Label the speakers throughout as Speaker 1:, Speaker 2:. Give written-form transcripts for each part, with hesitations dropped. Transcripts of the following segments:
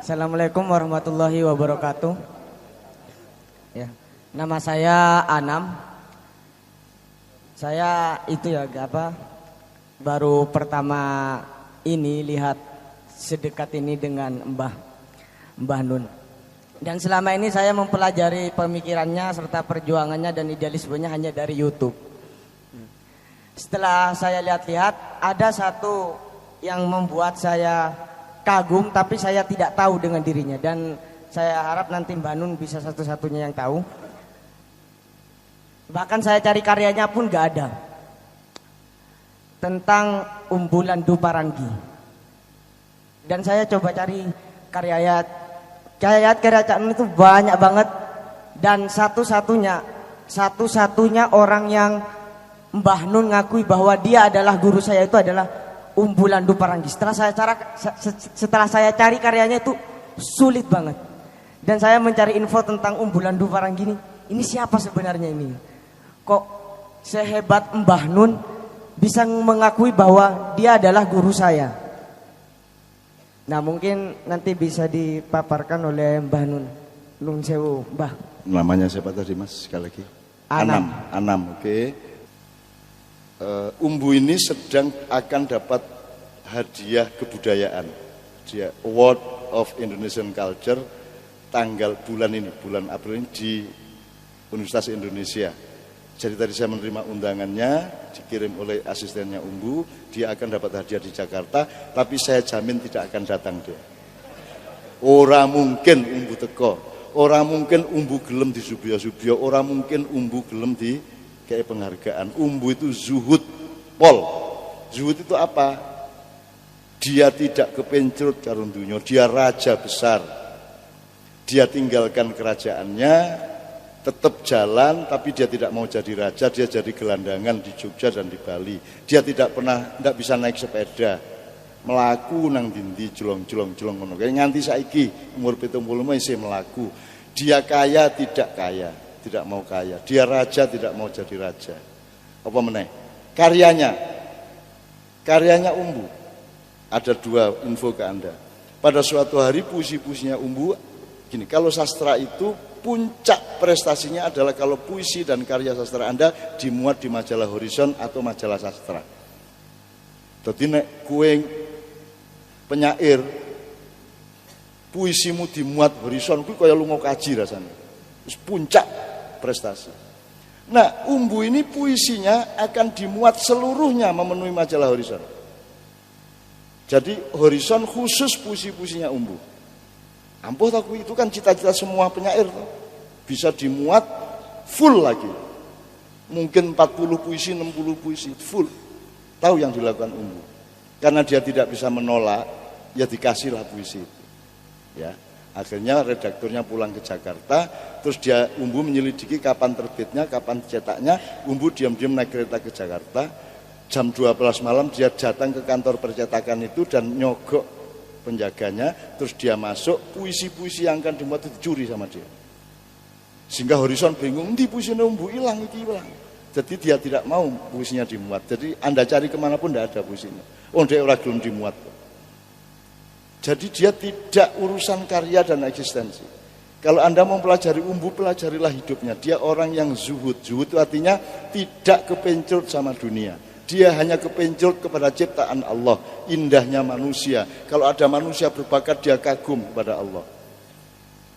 Speaker 1: Assalamualaikum warahmatullahi wabarakatuh. Ya, nama saya Anam. Saya itu ya baru pertama ini lihat sedekat ini dengan Mbah Nun. Dan selama ini saya mempelajari pemikirannya serta perjuangannya dan idealismenya hanya dari YouTube. Setelah saya lihat-lihat, ada satu yang membuat saya kagum, tapi saya tidak tahu dengan dirinya. Dan saya harap nanti Mbak Nun bisa satu-satunya yang tahu. Bahkan saya cari karyanya pun gak ada. Tentang Umbulan Duparangi. Dan saya coba cari karya Cak Nun itu banyak banget. Dan satu-satunya orang yang Mbah Nun ngakui bahwa dia adalah guru saya itu adalah Umbulan Duparangi. Setelah saya cari karyanya itu sulit banget. Dan saya mencari info tentang Umbulan Duparangi ini siapa sebenarnya ini? Kok sehebat Mbah Nun bisa mengakui bahwa dia adalah guru saya? Nah, mungkin nanti bisa dipaparkan oleh Mbah Nun. Nun sewu, Mbah.
Speaker 2: Namanya siapa tadi Mas? Sekali lagi. Anam, oke. Umbu ini sedang akan dapat hadiah kebudayaan, dia Award of Indonesian Culture bulan April ini di Universitas Indonesia. Jadi tadi saya menerima undangannya, dikirim oleh asistennya Umbu, dia akan dapat hadiah di Jakarta, tapi saya jamin tidak akan datang dia. Ora mungkin Umbu teko, ora mungkin Umbu gelem di subya-subya, ora mungkin Umbu gelem di kayak penghargaan. Umbu itu zuhud pol. Zuhud itu apa? Dia tidak kepencut karun dunia, dia raja besar. Dia tinggalkan kerajaannya, tetap jalan, tapi dia tidak mau jadi raja, dia jadi gelandangan di Jogja dan di Bali. Dia tidak bisa naik sepeda. Melaku nang dindi jelong ngono. Nganti saiki umur 70 isih melaku. Dia kaya tidak kaya. Tidak mau kaya, dia raja tidak mau jadi raja. Apa meneh? Karyanya Umbu. Ada dua info ke Anda. Pada suatu hari puisi-puisinya Umbu gini, kalau sastra itu puncak prestasinya adalah kalau puisi dan karya sastra Anda dimuat di majalah Horizon atau majalah sastra. Dadi nek kowe penyair puisimu dimuat Horizon kuwi kaya lunga kaji rasanya. Wis puncak prestasi. Nah, Umbu ini puisinya akan dimuat seluruhnya memenuhi majalah Horizon. Jadi Horizon khusus puisi-puisinya Umbu. Ampuh aku itu kan cita-cita semua penyair toh. Bisa dimuat full lagi. Mungkin 40 puisi, 60 puisi full. Tahu yang dilakukan Umbu. Karena dia tidak bisa menolak, ya dikasihlah puisi itu. Ya. Akhirnya redakturnya pulang ke Jakarta, terus Umbu menyelidiki kapan terbitnya, kapan cetaknya. Umbu diam-diam naik kereta ke Jakarta. Jam 12 malam dia datang ke kantor percetakan itu dan nyogok penjaganya, terus dia masuk, puisi-puisi yang akan dimuat itu dicuri sama dia. Sehingga Horizon bingung, di puisinya Umbu hilang. Jadi dia tidak mau puisinya dimuat. Jadi Anda cari kemanapun tidak ada puisinya. Oh, dia orang belum dimuat. Jadi dia tidak urusan karya dan eksistensi. Kalau Anda mau pelajari Umbu, pelajarilah hidupnya. Dia orang yang zuhud. Zuhud itu artinya tidak kepencut sama dunia. Dia hanya kepencut kepada ciptaan Allah. Indahnya manusia. Kalau ada manusia berbakat, dia kagum kepada Allah.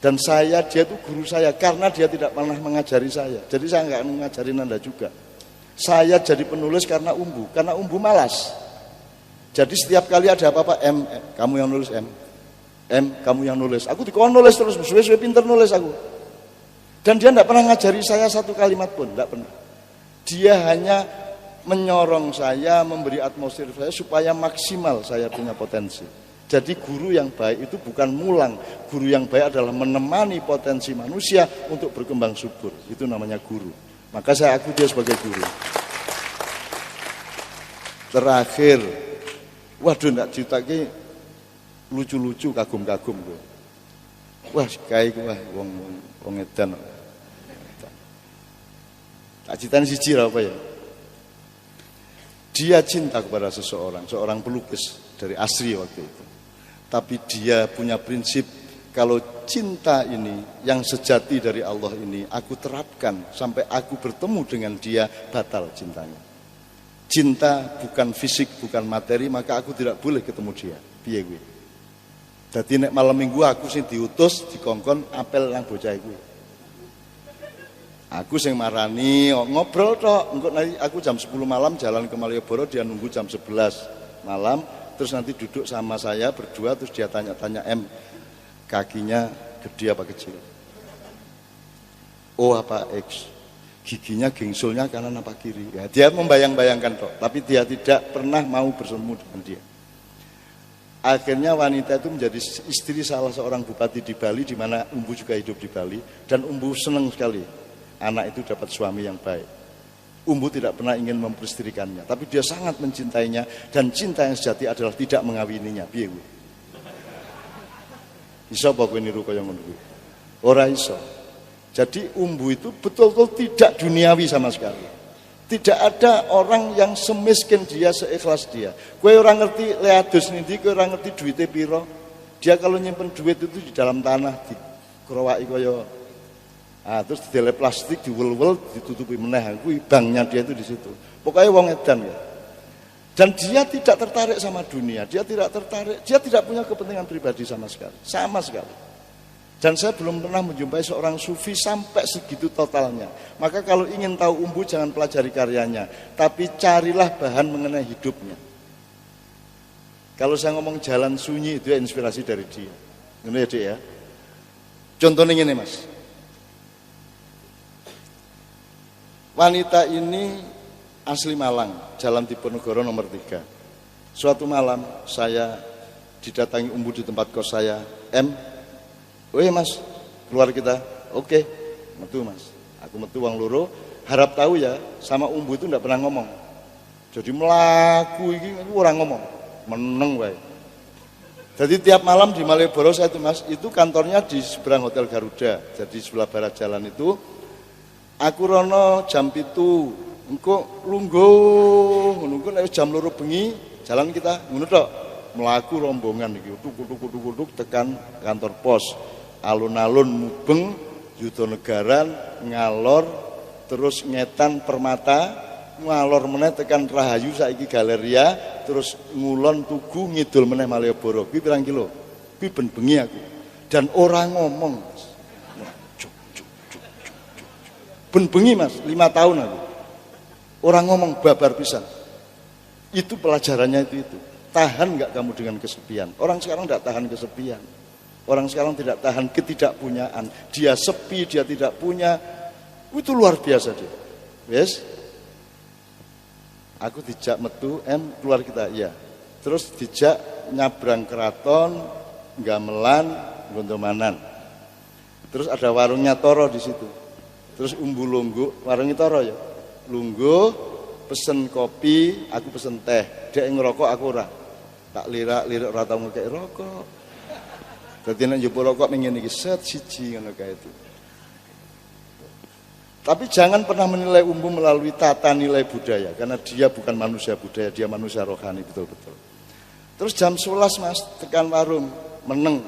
Speaker 2: Dan dia itu guru saya. Karena dia tidak pernah mengajari saya. Jadi saya nggak mengajarin Anda juga. Saya jadi penulis karena Umbu. Karena Umbu malas. Jadi setiap kali ada apa-apa, kamu yang nulis, kamu yang nulis. Aku dikon nulis terus, suwe-suwe pinter nulis aku. Dan dia tidak pernah ngajari saya satu kalimat pun, tidak pernah. Dia hanya menyorong saya, memberi atmosfer saya supaya maksimal saya punya potensi. Jadi guru yang baik itu bukan mulang. Guru yang baik adalah menemani potensi manusia untuk berkembang subur. Itu namanya guru. Maka saya akui dia sebagai guru. Terakhir, waduh ndak ditake lucu-lucu kagum-kagum gue. Wah, kae wah wong edan. Tak citane siji apa ya? Dia cinta kepada seorang pelukis dari Asri waktu itu. Tapi dia punya prinsip, kalau cinta ini yang sejati dari Allah ini aku terapkan sampai aku bertemu dengan dia, batal cintanya. Cinta bukan fisik, bukan materi, maka aku tidak boleh ketemu dia. Piye kuwi? Dadi nek malam minggu aku sing diutus dikongkon apel nang bocah iku. Aku sing marani ngobrol tok, engko nanti aku jam 10 malam jalan ke Malioboro, dia nunggu jam 11 malam. Terus nanti duduk sama saya berdua, terus dia tanya-tanya, kakinya gede apa kecil? O apa X? Giginya gengsulnya kanan apa kiri? Ya, dia membayang-bayangkan toh, tapi dia tidak pernah mau bersemu dengan dia. Akhirnya wanita itu menjadi istri salah seorang bupati di Bali, di mana Umbu juga hidup di Bali, dan Umbu senang sekali anak itu dapat suami yang baik. Umbu tidak pernah ingin memperistrikannya, tapi dia sangat mencintainya, dan cinta yang sejati adalah tidak mengawininya. Piye kuwi? Iso apa kowe niru kaya ngono kuwi? Ora iso. Jadi Umbu itu betul-betul tidak duniawi sama sekali. Tidak ada orang yang semiskin dia, seikhlas dia. Kowe ora ngerti leadus nindi, kowe ora ngerti duite piro. Dia kalau nyimpen duit itu di dalam tanah, dikrowaki kaya terus didele plastik, diwel-wel, ditutupi meneh. Kuwi banknya dia itu di situ. Pokoknya wong edan ya. Dan dia tidak tertarik sama dunia, dia tidak tertarik, dia tidak punya kepentingan pribadi sama sekali. Sama sekali. Dan saya belum pernah menjumpai seorang sufi sampai segitu totalnya. Maka kalau ingin tahu Umbu jangan pelajari karyanya, tapi carilah bahan mengenai hidupnya. Kalau saya ngomong jalan sunyi itu ya inspirasi dari dia. Ngono ya, Dik ya. Contohnya ini, Mas. Wanita ini asli Malang, Jalan Diponegoro nomor 3. Suatu malam saya didatangi Umbu di tempat kos saya. Woi Mas, keluar kita. Oke, metu Mas. Aku metu wong loro, harap tahu ya, sama Umbu itu enggak pernah ngomong. Jadi melaku iki orang ngomong, meneng wae. Jadi tiap malam di Malioboro saya itu Mas, itu kantornya di seberang Hotel Garuda, jadi sebelah barat jalan itu. Aku rono jam 7, engko lungguh, ngono nek jam 2 bengi jalan kita ngono tok. Mlaku rombongan iki, tuk tekan kantor pos. Alun-alun mubeng, Yudonegaran, ngalor, terus ngetan Permata, ngalor meneh tekan Rahayu saiki Galeria, terus ngulon Tugu ngidul meneh Malioboro. Kuwi pirang kilo? Kuwi ben bengi aku. Dan orang ngomong. Ben bengi Mas, 5 tahun aku. Orang ngomong babar pisan. Itu pelajarannya itu. Tahan enggak kamu dengan kesepian? Orang sekarang enggak tahan kesepian. Orang sekarang tidak tahan ketidakpunyaan. Dia sepi, dia tidak punya. Itu luar biasa dia. Yes? Aku dijak metu, keluar kita, iya. Terus dijak nyabrang keraton, gamelan, gontomanan. Terus ada warungnya Toro di situ. Terus Umbu lungguh, warungnya Toro ya. Lungguh, pesen kopi, aku pesen teh. Dia ngerokok, aku ora. Tak lirak ora tau ngekek rokok. Dadi nek njupuk rokok ngene iki set siji ngono kae itu. Tapi jangan pernah menilai Umbu melalui tata nilai budaya, karena dia bukan manusia budaya, dia manusia rohani betul-betul. Terus jam 11 Mas, tekan warung, meneng.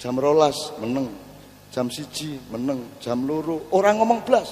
Speaker 2: Jam 12, meneng. Jam 1, meneng. Jam 2, orang ngomong blas.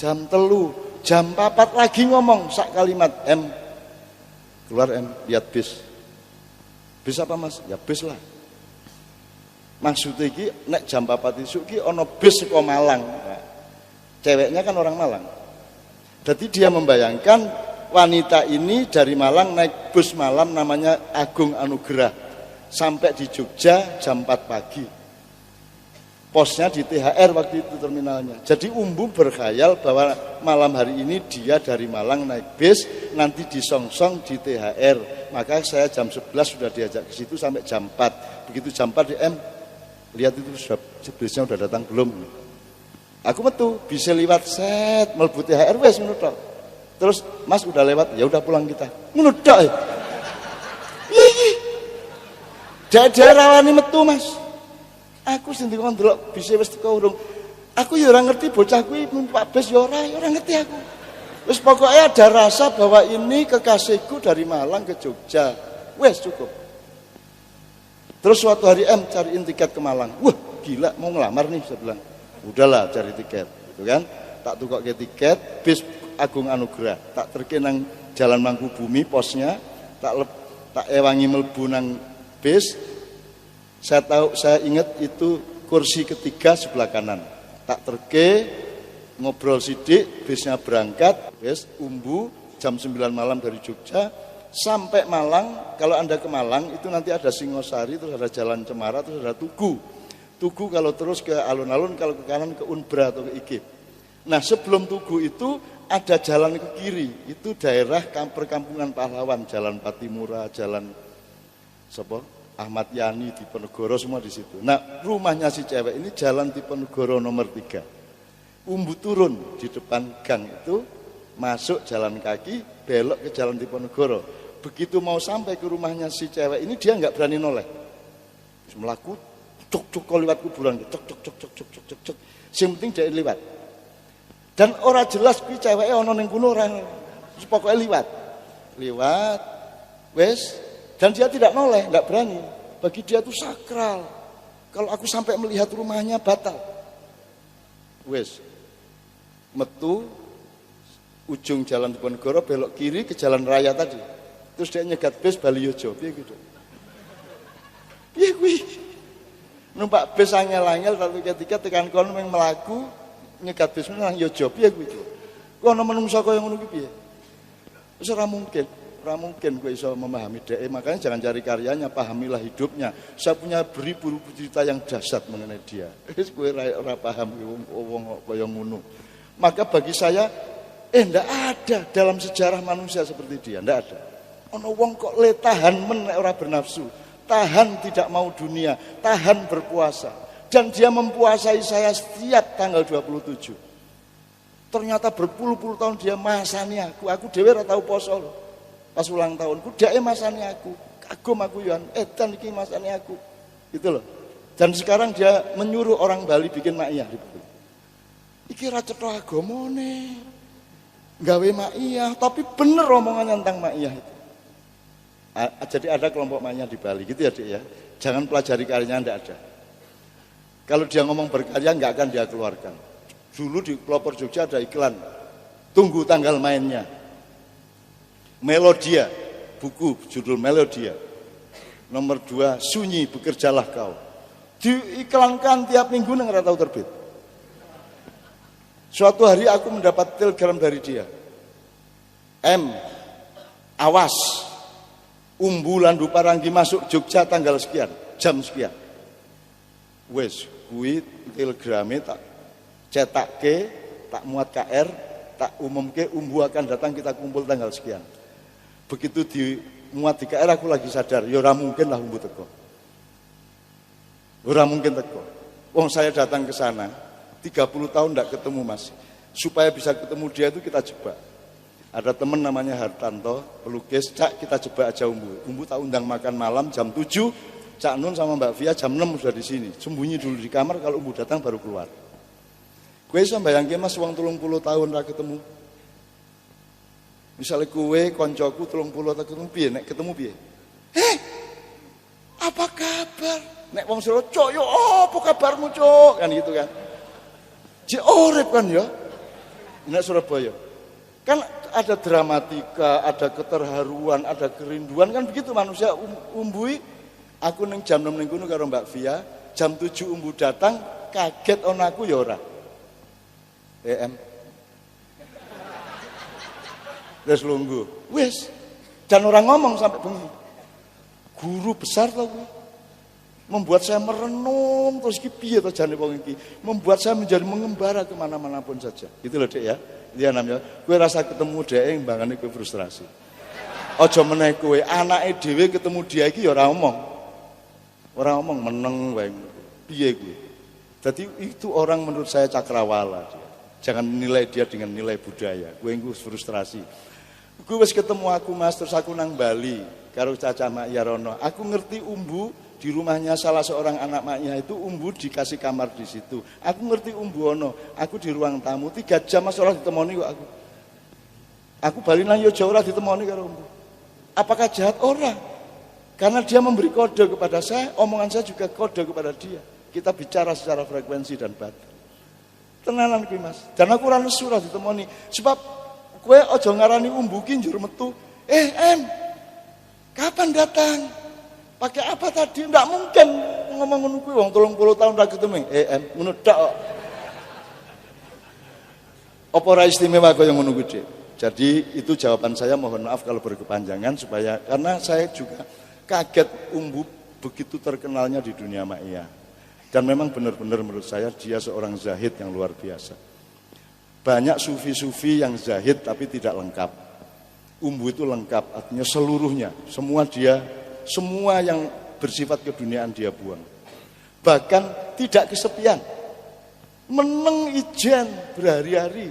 Speaker 2: Jam 3, jam 4 lagi ngomong sak kalimat, keluar lihat bis. Bis apa Mas? Ya bis lah. Maksudnya iki nek jam 4 isuk iki ana bis saka Malang. Nah, ceweknya kan orang Malang. Jadi dia membayangkan wanita ini dari Malang naik bus malam namanya Agung Anugerah sampai di Jogja jam 4 pagi. Posnya di THR waktu itu terminalnya. Jadi Umbu berkhayal bahwa malam hari ini dia dari Malang naik bis, nanti disongsong di THR. Maka saya jam 11 sudah diajak ke situ sampai jam 4. Begitu jam 4 di lihat itu sudah bisnya udah datang belum. Aku metu bisa liwat set mlebu THR wes ngono tok. Terus Mas udah lewat, ya udah pulang kita. Ngono tok. Daerah rawani metu Mas. Aku sing ndelok bise wis teko urung. Aku ya ora ngerti bocah kuwi numpak bis ya ora ngerti aku. Wis pokoknya ada rasa bahwa ini kekasihku dari Malang ke Jogja. Wes cukup. Terus suatu hari cariin tiket ke Malang. Wah gila, mau ngelamar nih, saya bilang. Udahlah cari tiket, gitu kan. Tak tukok ke tiket, bis Agung Anugerah. Tak terkenang Jalan Mangkubumi posnya, tak ewangi melbu nang bis. Saya ingat itu kursi ketiga sebelah kanan. Tak terke ngobrol sidik, bisnya berangkat, bis Umbu jam 9 malam dari Jogja sampai Malang. Kalau Anda ke Malang itu nanti ada Singosari, terus ada Jalan Cemara, terus ada Tugu. Tugu kalau terus ke alun-alun, kalau ke kanan ke Unbra atau ke Ikip. Nah sebelum Tugu itu ada jalan ke kiri, itu daerah perkampungan pahlawan, Jalan Patimura, Jalan Ahmad Yani, Diponegoro, semua di situ. Nah rumahnya si cewek ini Jalan Diponegoro nomor 3. Umbu turun di depan gang itu, masuk jalan kaki, belok ke Jalan Diponegoro. Begitu mau sampai ke rumahnya si cewek ini, dia nggak berani noleh. Melaku, cok kau lewat kuburan, cok. Yang penting dia lewat. Dan orang jelas kui ceweknya ono ning kono orang, pokoknya lewat, wes. Dan dia tidak noleh, nggak berani. Bagi dia itu sakral. Kalau aku sampai melihat rumahnya batal, wes. Metu ujung Jalan Diponegoro belok kiri ke jalan raya tadi. Terus dia nyegat bis Baliyojo, piye gitu. Piye kuwi? Numpak bis angel-angel tapi ketika tekan kono mung mlaku nyegat bis nang Yojo, piye kuwi iki? Kono menungso kaya ngono kuwi piye? Wis ora mungkin kowe iso memahami dhek, makanya jangan cari karyanya, pahamilah hidupnya. Saya punya beribu-ribu cerita yang dahsyat mengenai dia. Wis kowe ora paham wong kaya ngono. Maka bagi saya ndak ada dalam sejarah manusia seperti dia, ndak ada. Ono wong kok le tahan men ora bernafsu, tahan tidak mau dunia, tahan berpuasa. Dan dia mempuasai saya setiap tanggal 27. Ternyata berpuluh-puluh tahun dia masani aku dhewe ora tau poso lho. Pas ulang tahunku dhek masani aku, kagum aku yo edan iki masani aku. Gitu loh. Dan sekarang dia menyuruh orang Bali bikin maiyah di Bali. Iki ra cetha agamane. Gawe maiyah, tapi bener omongannya tentang maiyah itu. Jadi ada kelompok maiyah di Bali gitu ya, Dik ya. Jangan pelajari karyanya, enggak ada. Kalau dia ngomong berkarya enggak akan dia keluarkan. Dulu di pelopor Jogja ada iklan, tunggu tanggal mainnya. Melodia, buku judul Melodia. Nomor 2, sunyi bekerjalah kau. Diiklankan tiap minggu nggak tahu terbit. Suatu hari aku mendapat telegram dari dia. Awas, Umbu Landu Paranggi masuk Jogja tanggal sekian, jam sekian. Wes, kuwi telegrame tak cetakke, tak muat KR, tak umumke Umbu akan datang, kita kumpul tanggal sekian. Begitu dimuat di KR aku lagi sadar, ya ora mungkin lah Umbu teko. Ora mungkin teko. Wong saya datang ke sana 30 tahun enggak ketemu Mas. Supaya bisa ketemu dia itu kita jebak. Ada teman namanya Hartanto, pelukis, Cak kita jebak aja Umbu. Umbu tak undang makan malam jam 7, Cak Nun sama Mbak Via jam 6 sudah di sini. Sembunyi dulu di kamar, kalau Umbu datang baru keluar. Kowe iso mbayangke Mas wong 30 tahun ra ketemu. Misalnya kowe koncoku 30 tahun ketemu piye, nek ketemu piye? Apa kabar? Nek wong Solo, "Cuk, yo apa kabarmu, Cuk?" Kan gitu kan. Jek urip kan ya. Nek Surabaya. Kan ada dramatika, ada keterharuan, ada kerinduan, kan begitu manusia. Umbui aku ning jam 6 ning kono karo Mbak Via, jam 7 Umbu datang, kaget ono aku ya ora. Wis lungguh. Wis. Dan orang ngomong sampai bengi. Guru besar tau gue. Membuat saya merenung terus iki piye to jane wong iki. Membuat saya menjadi mengembara kemana-mana pun saja. Gitu loh, Dek ya. Dia namanya, kowe rasa ketemu dhek mbangane kowe frustrasi. Aja meneh kowe anake dhewe ketemu dia iki ya ora omong. Ora omong meneng wae. Piye kowe? Jadi itu orang menurut saya cakrawala dia. Jangan nilai dia dengan nilai budaya. Kowe iku frustrasi. Kowe wis ketemu aku Mas, terus aku nang Bali karo Caca Mak Yarono. Aku ngerti Umbu di rumahnya salah seorang anak maknya itu Umbu dikasih kamar di situ. Aku ngerti Umbu ono, aku di ruang tamu 3 jam Mas ora ditemoni kok aku. Aku bali nang Yojo ora ditemoni karo Umbu. Apakah jahat? Ora. Karena dia memberi kode kepada saya, omongan saya juga kode kepada dia. Kita bicara secara frekuensi dan batin. Tenanan kuwi Mas. Dan aku ora nesu ora ditemoni. Sebab kowe aja ngarani umbu ki njur metu. Em, kapan datang? Pakai apa tadi? Nggak mungkin ngomong ngono kuwi wong 30 tahun ra ketemu. Em, ngono tok. Apa ora istimewa kaya ngono kuwi, Dik? Jadi itu jawaban saya, mohon maaf kalau berkepanjangan supaya karena saya juga kaget umbu begitu terkenalnya di dunia maya. Dan memang benar-benar menurut saya dia seorang zahid yang luar biasa. Banyak sufi-sufi yang zahid tapi tidak lengkap. Umbu itu lengkap, artinya seluruhnya, semua yang bersifat keduniaan dia buang. Bahkan tidak kesepian. Meneng ijen berhari-hari.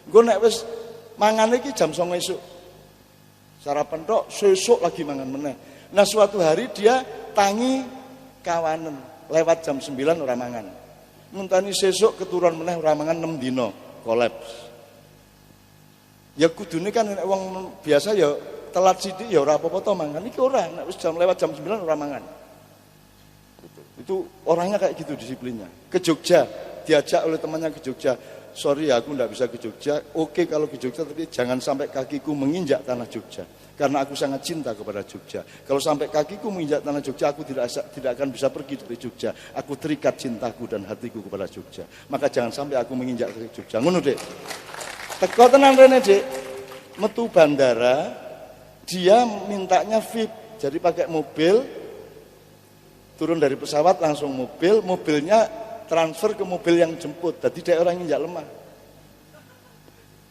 Speaker 2: Gue nek wis mangan iki jam 09.00 esuk. Sarapan tok, sesuk lagi mangan meneh. Nah suatu hari dia tangi kawanen, lewat jam 9 ora mangan. Nguntani sesuk keturun meneh ora mangan 6 dina, kolaps. Ya kudune kan nek wong biasa ya telat sithik ya ora apa-apa to mangan. Iki ora, nek wis lewat jam 9 ora mangan. Itu orangnya kayak gitu disiplinnya. Ke Jogja, diajak oleh temannya ke Jogja. Sorry ya aku enggak bisa ke Jogja. Oke kalau ke Jogja tapi jangan sampai kakiku menginjak tanah Jogja. Karena aku sangat cinta kepada Jogja. Kalau sampai kakiku menginjak tanah Jogja, aku tidak akan bisa pergi dari Jogja. Aku terikat cintaku dan hatiku kepada Jogja. Maka jangan sampai aku menginjak ke Jogja. Ngono, Dek. Teko tenan rene, Dek. Metu bandara, dia mintanya VIP. Jadi pakai mobil, turun dari pesawat langsung mobil, mobilnya transfer ke mobil yang jemput. Jadi dia orang injak lemah.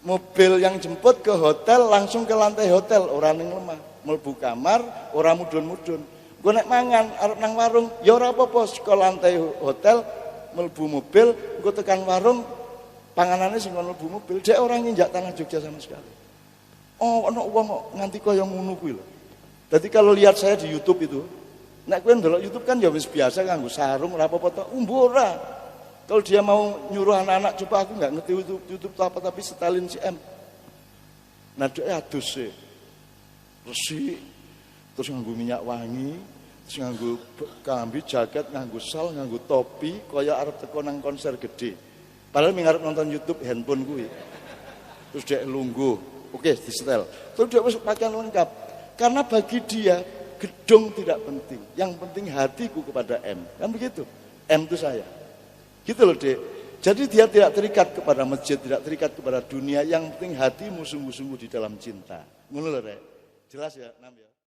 Speaker 2: Mobil yang jemput ke hotel langsung ke lantai hotel, orang ning lemah. Mlebu kamar, orang mudun-mudun. Gue nek mangan arep nang warung, ya ora apa-apa ke lantai hotel, mlebu mobil, gue tekan warung, panganannya sing mlebu mobil, dia orang injak tanah Jogja sama sekali. Oh, ana wong kok nganti kaya ngono kuwi lho. Jadi kalau lihat saya di YouTube itu, nek kowe ndelok YouTube kan ya wis biasa nganggo sarung ora apa-apa tok, umbu ora. Kalau dia mau nyuruh anak-anak, coba aku nggak ngerti YouTube apa tapi setelin si M. Nah dia adus sih, resik, terus nganggo minyak wangi, terus nganggo kambi, jaket, nganggo sal, nganggo topi, kaya arep teko nang konser gede. Padahal ngarep nonton YouTube handphone gue. Terus dia lungguh, oke disetel. Terus dia wis pakaian lengkap. Karena bagi dia gedung tidak penting, yang penting hatiku kepada M. Kan begitu? M itu saya. Gitu loh, Dek. Jadi dia tidak terikat kepada masjid, tidak terikat kepada dunia. Yang penting hatimu sungguh-sungguh di dalam cinta. Ngono lho, Dek. Jelas ya, Nam ya?